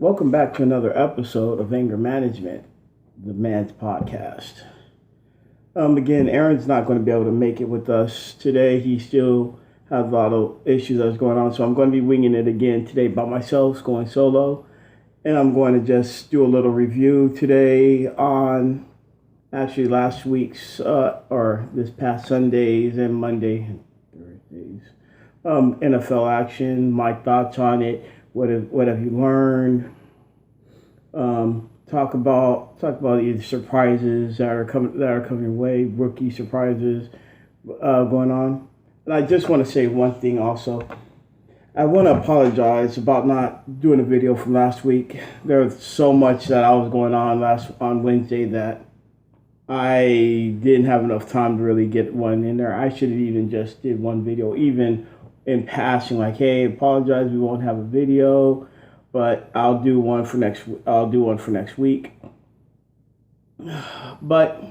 Welcome back to another episode of Anger Management, the Man's Podcast. Again, Aaron's not going to be able to make it with us today. He still has a lot of issues that's going on, so I'm going to be winging it again today by myself, going solo. And I'm going to just do a little review today on actually last week's, or this past Sundays and Monday and Thursdays, NFL action, my thoughts on it. What have you learned? Talk about either surprises that are coming your way, rookie surprises going on. And I just want to say one thing also. I want to apologize about not doing a video from last week. There was so much that I was going on Wednesday that I didn't have enough time to really get one in there. I should have even just did one video, even in passing, like, hey, apologize, we won't have a video, but I'll do one for next week. But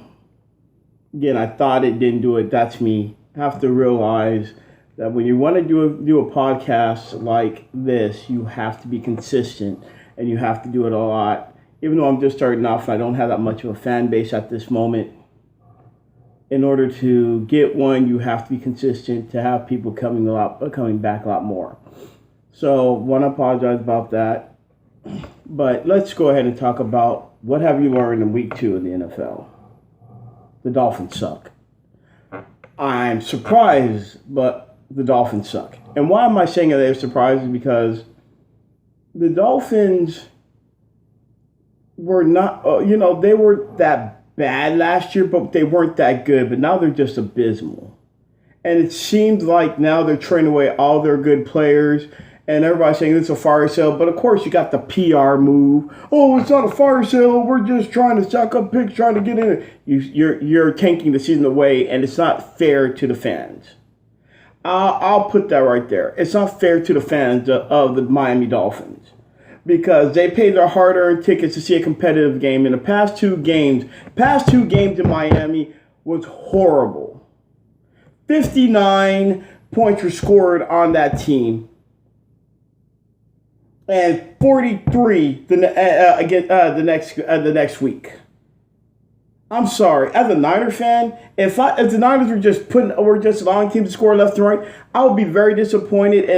again, I thought it didn't do it. That's me. I have to realize that when you want to do a podcast like this, you have to be consistent and you have to do it a lot. Even though I'm just starting off and I don't have that much of a fan base at this moment, in order to get one, you have to be consistent to have people coming back a lot more. So, want to apologize about that. But let's go ahead and talk about what have you learned in week 2 of the NFL. The Dolphins suck. I'm surprised, but the Dolphins suck. And why am I saying that they're surprised? Is because the Dolphins were not, they were that bad last year, but they weren't that good. But now they're just abysmal. And it seems like now they're trading away all their good players. And everybody's saying it's a fire sale. But of course, you got the PR move. Oh, it's not a fire sale. We're just trying to stack up picks, trying to get in it. You're tanking the season away, and it's not fair to the fans. I'll put that right there. It's not fair to the fans of the Miami Dolphins, because they paid their hard-earned tickets to see a competitive game. In the past two games in Miami was horrible. 59 points were scored on that team, and 43 the next week. I'm sorry, as a Niner fan, if the Niners were just allowing teams to score left and right, I would be very disappointed.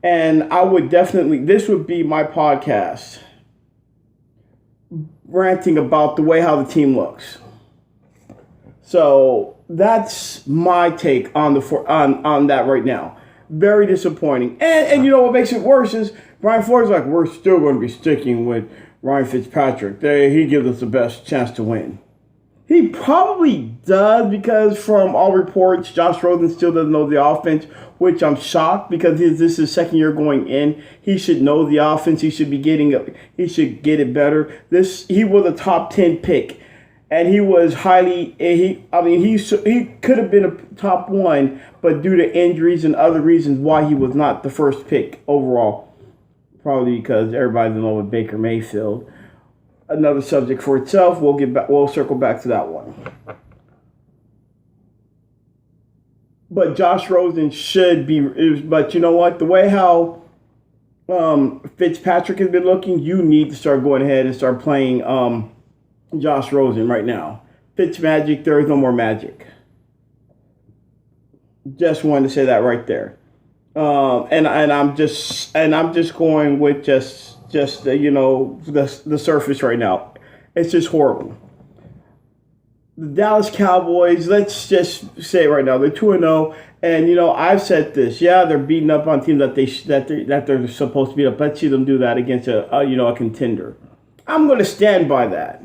And I would definitely, this would be my podcast, ranting about the way how the team looks. So that's my take on that right now. Very disappointing. And you know what makes it worse is Brian Flores like, we're still going to be sticking with Ryan Fitzpatrick. He gives us the best chance to win. He probably does, because from all reports, Josh Rosen still doesn't know the offense, which I'm shocked, because this is his second year going in. He should know the offense. He should get it better. He was a top 10 pick, and he was he could have been a top 1, but due to injuries and other reasons why he was not the first pick overall. Probably because everybody's in love with Baker Mayfield. Another subject for itself. We'll circle back to that one. But Josh Rosen should be. But you know what? The way how Fitzpatrick has been looking, you need to start going ahead and start playing Josh Rosen right now. Fitzmagic, there is no more magic. Just wanted to say that right there. And I'm just going with just the surface right now. It's just horrible. The Dallas Cowboys, let's just say right now, they're 2-0, and I've said this. Yeah, they're beating up on teams that they're supposed to beat up. Let's see them do that against a contender. I'm going to stand by that.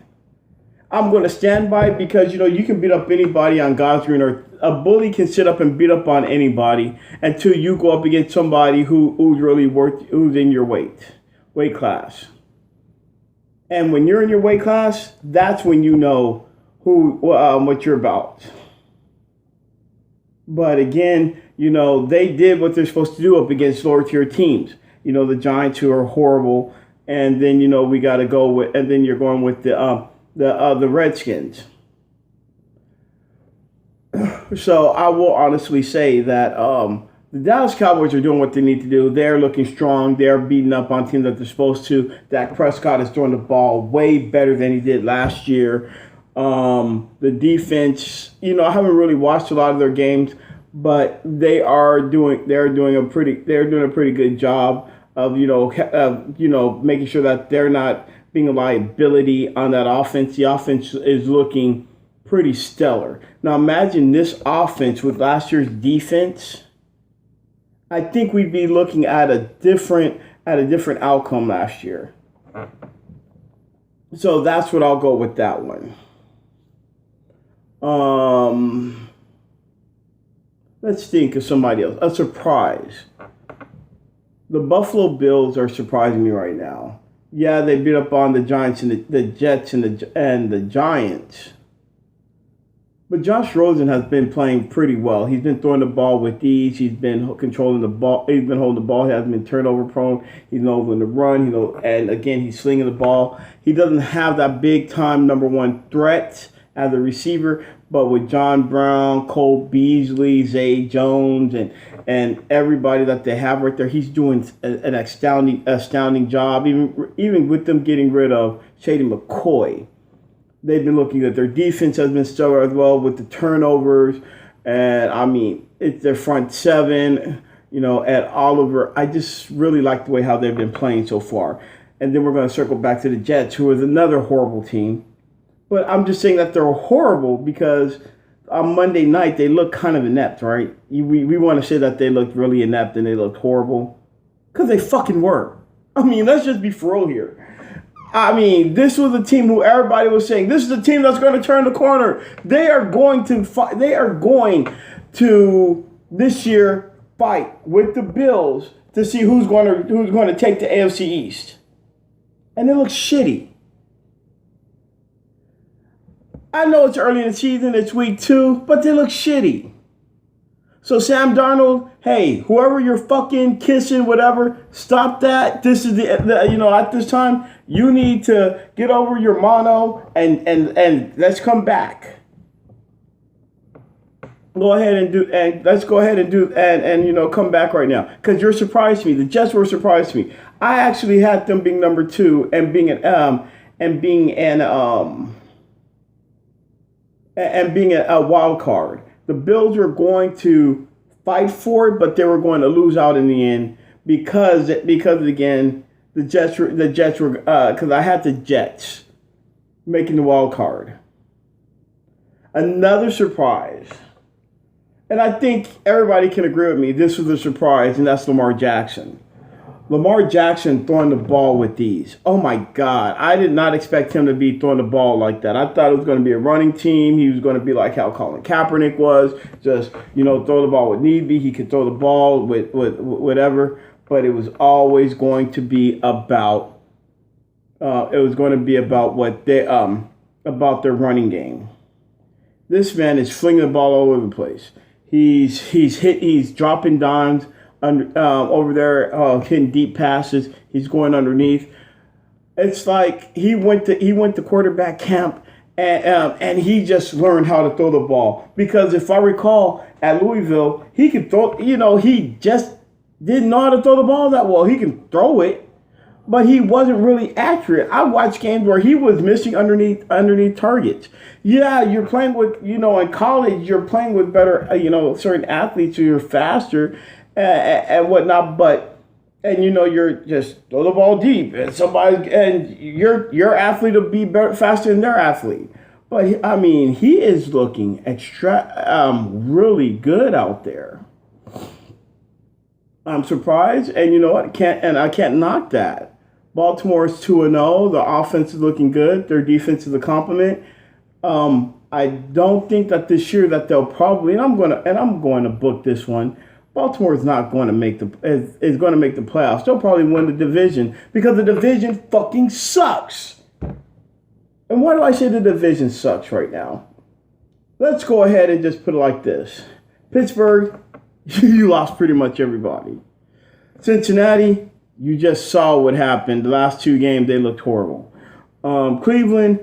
I'm going to stand by it because, you can beat up anybody on God's green earth. A bully can sit up and beat up on anybody until you go up against somebody who's in your weight class. And when you're in your weight class, that's when you know what you're about. But again, they did what they're supposed to do up against lower tier teams. The Giants, who are horrible, and then we got to go with, and then you're going with the Redskins. So I will honestly say that The Dallas Cowboys are doing what they need to do. They're looking strong. They're beating up on teams that they're supposed to. Dak Prescott is throwing the ball way better than he did last year. The defense, I haven't really watched a lot of their games, but they're doing a pretty good job of making sure that they're not being a liability on that offense. The offense is looking pretty stellar. Now imagine this offense with last year's defense. I think we'd be looking at a different outcome last year. So that's what I'll go with that one. Let's think of somebody else. A surprise. The Buffalo Bills are surprising me right now. Yeah, they beat up on the Giants and the Jets and the Giants. But Josh Rosen has been playing pretty well. He's been throwing the ball with ease. He's been controlling the ball. He's been holding the ball. He hasn't been turnover prone. He's been able to run. And again, he's slinging the ball. He doesn't have that big time number one threat as a receiver. But with John Brown, Cole Beasley, Zay Jones, and everybody that they have right there, he's doing an astounding job. Even with them getting rid of Shady McCoy. They've been looking good. Their defense has been stellar as well with the turnovers. And, it's their front seven, at Oliver. I just really like the way how they've been playing so far. And then we're going to circle back to the Jets, who is another horrible team. But I'm just saying that they're horrible because on Monday night they looked kind of inept, right? We want to say that they looked really inept and they looked horrible. Because they fucking were. Let's just be for real here. This was a team who everybody was saying, this is a team that's going to turn the corner. They are going to this year fight with the Bills to see who's going to take the AFC East. And they look shitty. I know it's early in the season, it's week 2, but they look shitty. So Sam Darnold, hey, whoever you're fucking kissing, whatever, stop that. This is at this time, you need to get over your mono and let's come back. Let's go ahead and come back right now. Because you're surprised me. The Jets were surprised me. I actually had them being number 2 and being a wild card. The Bills were going to fight for it, but they were going to lose out in the end because again, the Jets were because I had the Jets making the wild card. Another surprise, and I think everybody can agree with me. This was a surprise, and that's Lamar Jackson. Lamar Jackson throwing the ball with ease. Oh my God. I did not expect him to be throwing the ball like that. I thought it was going to be a running team. He was going to be like how Colin Kaepernick was. Just, throw the ball with need be. He could throw the ball with whatever. But it was always going to be about about their running game. This man is flinging the ball all over the place. He's dropping dimes. Over there, hitting deep passes. He's going underneath. It's like he went to quarterback camp and he just learned how to throw the ball. Because if I recall, at Louisville, he could throw. He just didn't know how to throw the ball that well. He can throw it, but he wasn't really accurate. I watched games where he was missing underneath targets. Yeah, you're playing with in college you're playing with better certain athletes who are faster. And whatnot, you're just throw the ball deep, and your athlete will be better, faster than their athlete. But he is looking really good out there. I'm surprised, and I can't knock that. Baltimore is 2-0. The offense is looking good. Their defense is a compliment. I don't think that this year that they'll probably, and I'm going to book this one. Baltimore is not going to make the playoffs. They'll probably win the division because the division fucking sucks. And why do I say the division sucks right now? Let's go ahead and just put it like this. Pittsburgh, you lost pretty much everybody. Cincinnati, you just saw what happened. The last 2 games, they looked horrible. Cleveland,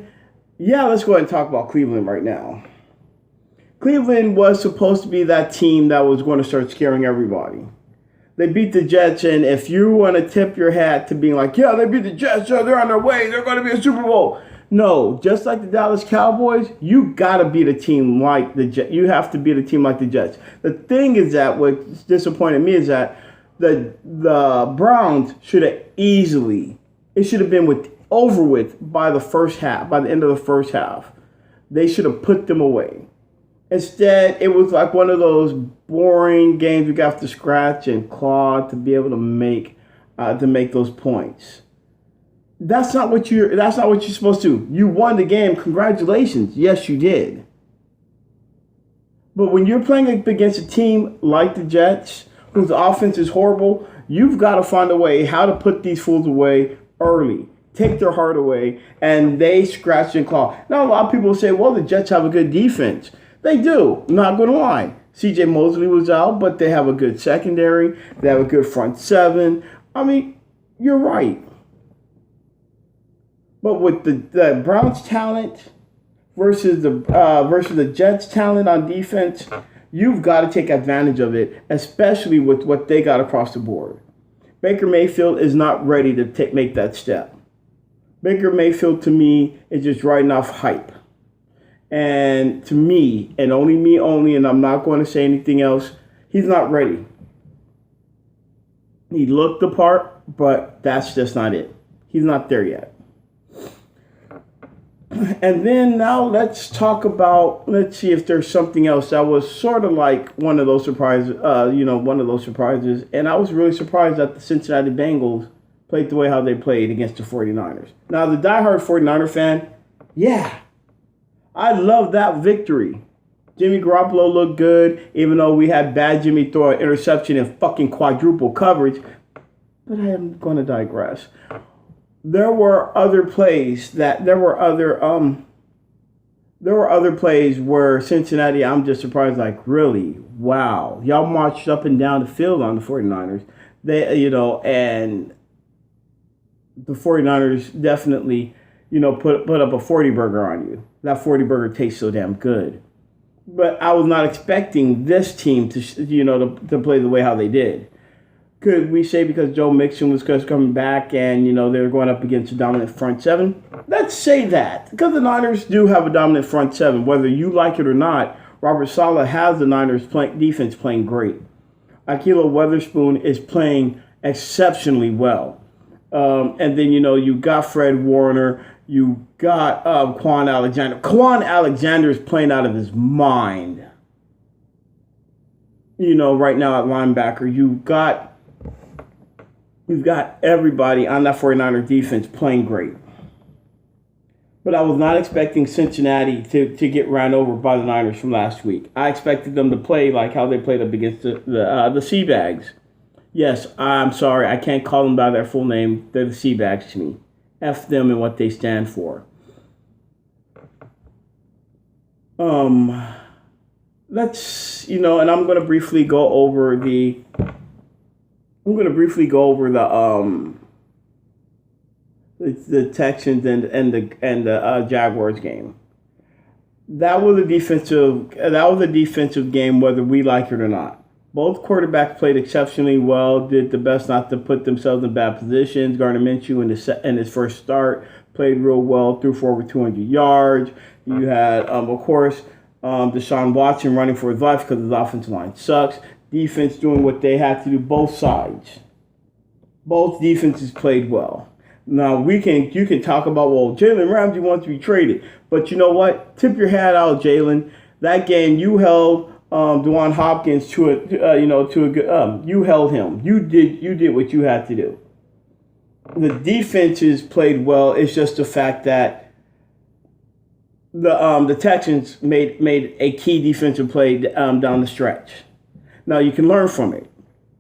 yeah, let's go ahead and talk about Cleveland right now. Cleveland was supposed to be that team that was going to start scaring everybody. They beat the Jets, and if you want to tip your hat to being like, yeah, they beat the Jets, so they're on their way, they're going to be a Super Bowl. No, just like the Dallas Cowboys, you got to beat a team like the Jets. You have to beat a team like the Jets. The thing is that what disappointed me is that the Browns should have it should have been over with by the first half, by the end of the first half. They should have put them away. Instead, it was like one of those boring games you got to scratch and claw to be able to make those points. That's not what you're supposed to do. You won the game. Congratulations. Yes, you did. But when you're playing against a team like the Jets, whose offense is horrible, you've got to find a way how to put these fools away early. Take their heart away, and they scratch and claw. Now, a lot of people say, well, the Jets have a good defense. They do. I'm not going to lie. C.J. Mosley was out, but they have a good secondary. They have a good front seven. I mean, you're right. But with the Browns' talent versus the Jets' talent on defense, you've got to take advantage of it, especially with what they got across the board. Baker Mayfield is not ready to make that step. Baker Mayfield, to me, is just riding off hype. And to me, and only me only, and I'm not going to say anything else, he's not ready. He looked the part, but that's just not it. He's not there yet. And then now let's see if there's something else that was sort of like one of those surprises, And I was really surprised that the Cincinnati Bengals played the way how they played against the 49ers. Now, the diehard 49er fan, yeah, I love that victory. Jimmy Garoppolo looked good, even though we had bad Jimmy throw an interception in fucking quadruple coverage. But I am going to digress. There were other plays where Cincinnati, I'm just surprised, like, really? Wow. Y'all marched up and down the field on the 49ers. And the 49ers definitely, put up a 40 burger on you. That 40 burger tastes so damn good. But I was not expecting this team to play the way how they did. Could we say because Joe Mixon was coming back and, they were going up against a dominant front seven? Let's say that. Because the Niners do have a dominant front seven. Whether you like it or not, Robert Saleh has the Niners defense playing great. Ahkello Witherspoon is playing exceptionally well. And then, you got Fred Warner. You got Quan Alexander. Quan Alexander is playing out of his mind. Right now at linebacker, you've got everybody on that 49er defense playing great. But I was not expecting Cincinnati to get ran over by the Niners from last week. I expected them to play like how they played up against the Seabags. Yes, I'm sorry. I can't call them by their full name. They're the Seabags to me. F them and what they stand for. Let's, and I'm going to briefly go over the Texans and the Jaguars game. That was a defensive game, whether we like it or not. Both quarterbacks played exceptionally well, did the best not to put themselves in bad positions. Gardner Minshew in his first start played real well, threw for over 200 yards. You had, of course, Deshaun Watson running for his life because his offensive line sucks. Defense doing what they had to do, both sides. Both defenses played well. Now, you can talk about, well, Jalen Ramsey wants to be traded. But you know what? Tip your hat out, Jalen. That game, you held DeWan Hopkins to a good. You held him. You did what you had to do. The defenses played well. It's just the fact that the Texans made a key defensive play down the stretch. Now you can learn from it.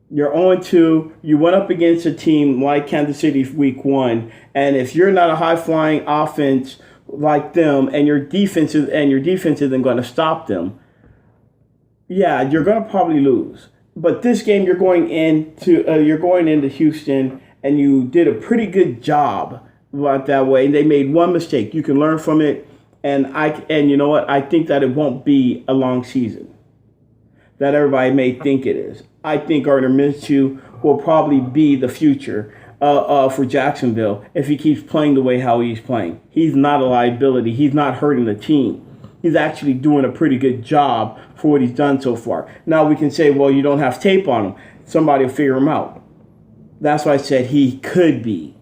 You're 0-2. You went up against a team like Kansas City week 1, and if you're not a high-flying offense like them, and your defense isn't going to stop them, yeah, you're going to probably lose. But this game, you're going into Houston, and you did a pretty good job about that way. And they made one mistake. You can learn from it. And you know what? I think that it won't be a long season that everybody may think it is. I think Gardner Minshew will probably be the future for Jacksonville if he keeps playing the way how he's playing. He's not a liability. He's not hurting the team. He's actually doing a pretty good job for what he's done so far. Now we can say, well, you don't have tape on him. Somebody will figure him out. That's why I said he could be.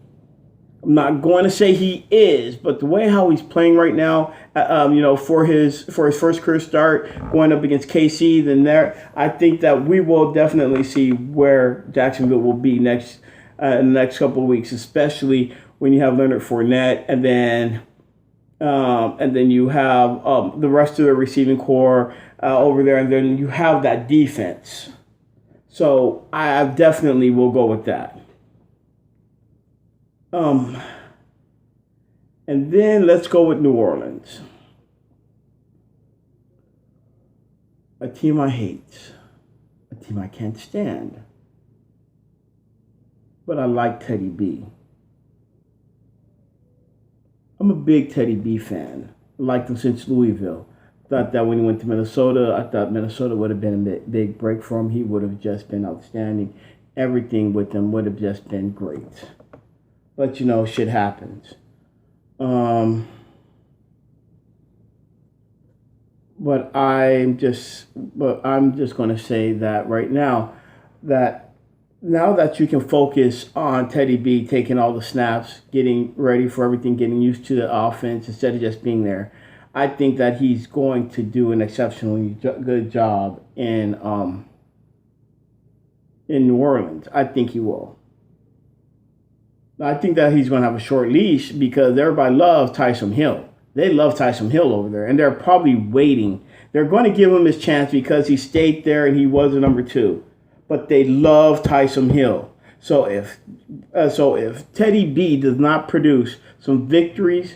I'm not going to say he is, but the way how he's playing right now, for his first career start, going up against KC, then I think that we will definitely see where Jacksonville will be next in the next couple of weeks, especially when you have Leonard Fournette, and then you have the rest of the receiving core over there, and then you have that defense. So I definitely will go with that. And then let's go with New Orleans. A team I hate. A team I can't stand. But I like Teddy B. I'm a big Teddy B fan. I liked him since Louisville. Thought that when he went to Minnesota, I thought Minnesota would have been a big break for him. He would have just been outstanding. Everything with him would have just been great. But shit happens. But I'm just going to say that right now that you can focus on Teddy B taking all the snaps, getting ready for everything, getting used to the offense instead of just being there, I think that he's going to do an exceptionally good job in New Orleans. I think he will. I think that he's going to have a short leash because everybody loves Taysom Hill. They love Taysom Hill over there, and they're probably waiting. They're going to give him his chance because he stayed there and he was the number 2. But they love Taysom Hill. So if Teddy B does not produce some victories,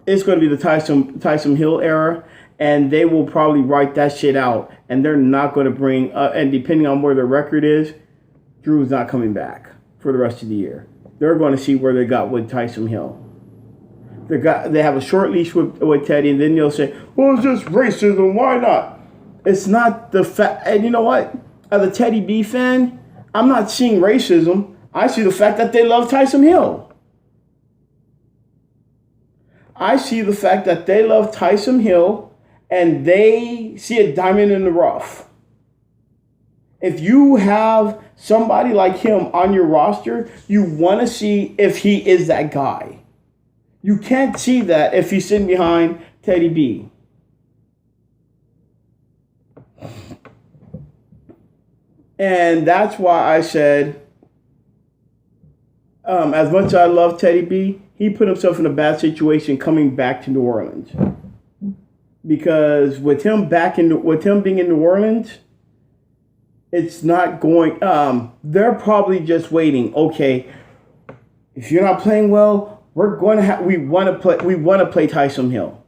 it's going to be the Taysom Hill era, and they will probably write that shit out. And they're not going to bring and depending on where their record is, Drew's not coming back for the rest of the year. They're going to see where they got with Taysom Hill. They have a short leash with Teddy, and then they'll say, well, it's just racism. Why not? It's not the fact. And you know what? As a Teddy B fan, I'm not seeing racism. I see the fact that they love Taysom Hill. I see the fact that they love Taysom Hill, and they see a diamond in the rough. If you have somebody like him on your roster, you want to see if he is that guy. You can't see that if he's sitting behind Teddy B. And that's why I said, as much as I love Teddy B, he put himself in a bad situation coming back to New Orleans. Because with him being in New Orleans, it's not going. They're probably just waiting. Okay, if you're not playing well, we want to play Taysom Hill,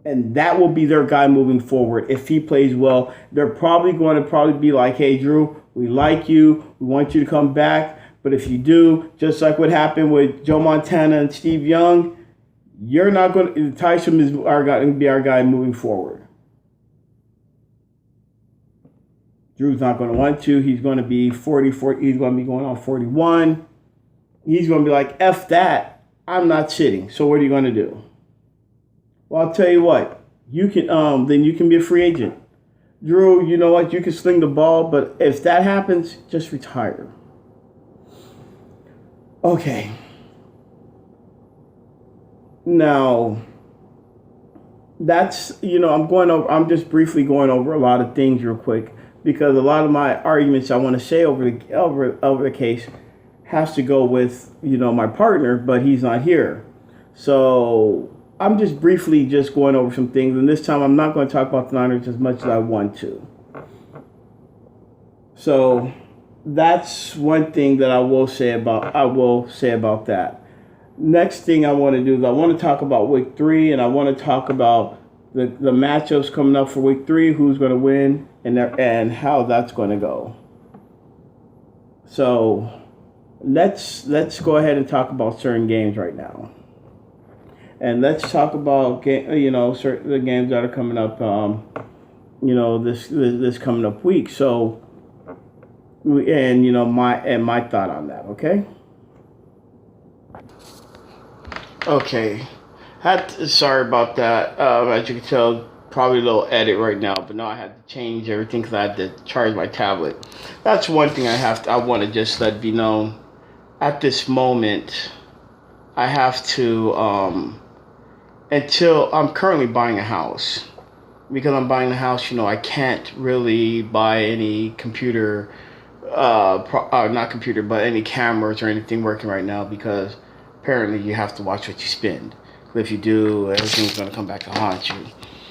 and that will be their guy moving forward. If he plays well, they're probably going to be like, hey, Drew, we like you. We want you to come back. But if you do, just like what happened with Joe Montana and Steve Young, you're not going to. Taysom is going to be our guy moving forward. Drew's not going to want to. He's going to be 44. He's going to be going on 41. He's going to be like, F that. I'm not sitting. So what are you going to do? Well, I'll tell you what. You can then you can be a free agent. Drew, you know what? You can sling the ball, but if that happens, just retire. Okay. Now, that's, I'm just briefly going over a lot of things real quick, because a lot of my arguments I want to say over the case has to go with, my partner, but he's not here. So I'm just briefly going over some things, and this time I'm not going to talk about the Niners as much as I want to. So that's one thing that I will say about that. Next thing I want to do is I want to talk about week 3, and I want to talk about the matchups coming up for week 3, who's going to win, and how that's going to go. So let's go ahead and talk about certain games right now. and let's talk about certain the games that are coming up. This coming up week. So, and my thought on that. Okay. Okay. Sorry about that. As you can tell, probably a little edit right now, but no, I had to change everything because I had to charge my tablet. That's one thing I want to just let be known. At this moment, I have to until I'm currently buying a house. Because I'm buying a house, I can't really buy any computer, not computer, but any cameras or anything working right now because apparently you have to watch what you spend. If you do, everything's going to come back to haunt you.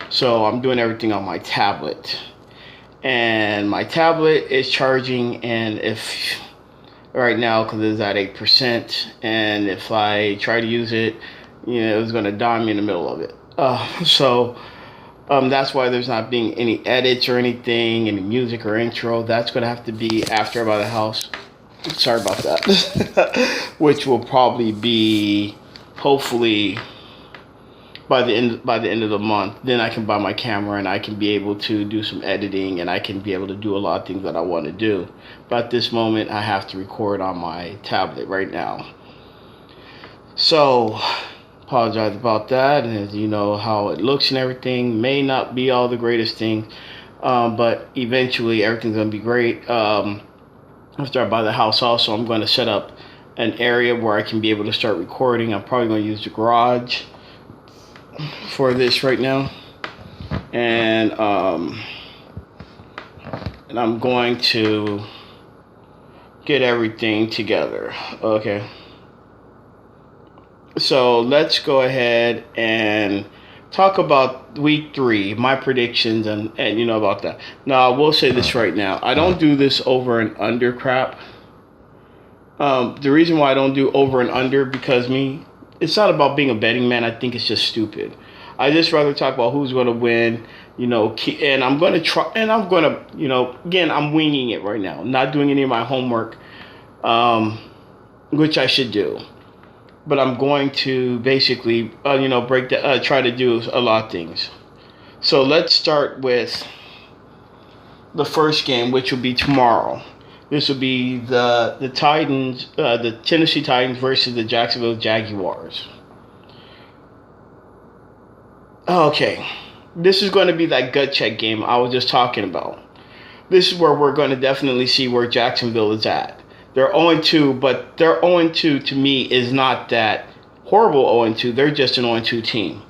So I'm doing everything on my tablet. And my tablet is charging, and if right now, because it's at 8%, and if I try to use it, it's going to die me in the middle of it. That's why there's not being any edits or anything, any music or intro. That's going to have to be after I buy the house. Sorry about that. Which will probably be, hopefully, by the end of the month. Then I can buy my camera and I can be able to do some editing and I can be able to do a lot of things that I want to do. But at this moment, I have to record on my tablet right now. So, apologize about that. And as you know how it looks and everything, may not be all the greatest thing, but eventually everything's going to be great. After I buy the house also, I'm going to set up an area where I can be able to start recording. I'm probably going to use the garage for this right now, and I'm going to get everything together. Okay, so let's go ahead and talk about week 3, my predictions, and about that. Now I will say this right now, I don't do this over and under crap. The reason why I don't do over and under, because it's not about being a betting man. I think it's just stupid. I just rather talk about who's going to win, and I'm going to try, and I'm going to, again, I'm winging it right now. I'm not doing any of my homework, which I should do. But I'm going to basically, try to do a lot of things. So let's start with the first game, which will be tomorrow. This will be the Titans, the Tennessee Titans versus the Jacksonville Jaguars. Okay, this is going to be that gut check game I was just talking about. This is where we're going to definitely see where Jacksonville is at. They're 0-2, but their 0-2 to me is not that horrible 0-2. They're just an 0-2 team.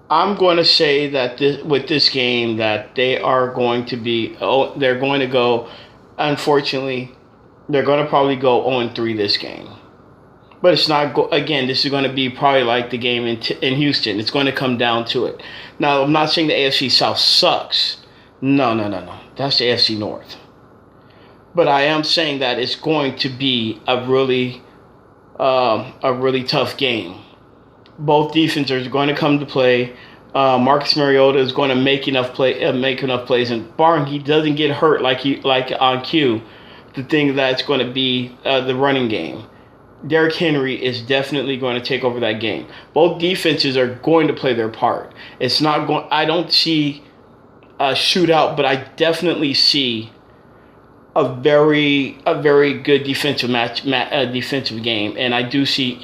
I'm going to say that with this game that they are going to be, they're going to go, unfortunately, they're going to probably go 0-3 this game. But it's not, again, this is going to be probably like the game in Houston. It's going to come down to it. Now, I'm not saying the AFC South sucks. No. That's the AFC North. But I am saying that it's going to be a really tough game. Both defenses are going to come to play. Marcus Mariota is going to make enough plays, and barring he doesn't get hurt like on cue, the thing that's going to be the running game. Derrick Henry is definitely going to take over that game. Both defenses are going to play their part. It's not going. I don't see a shootout, but I definitely see a very good defensive defensive game, and I do see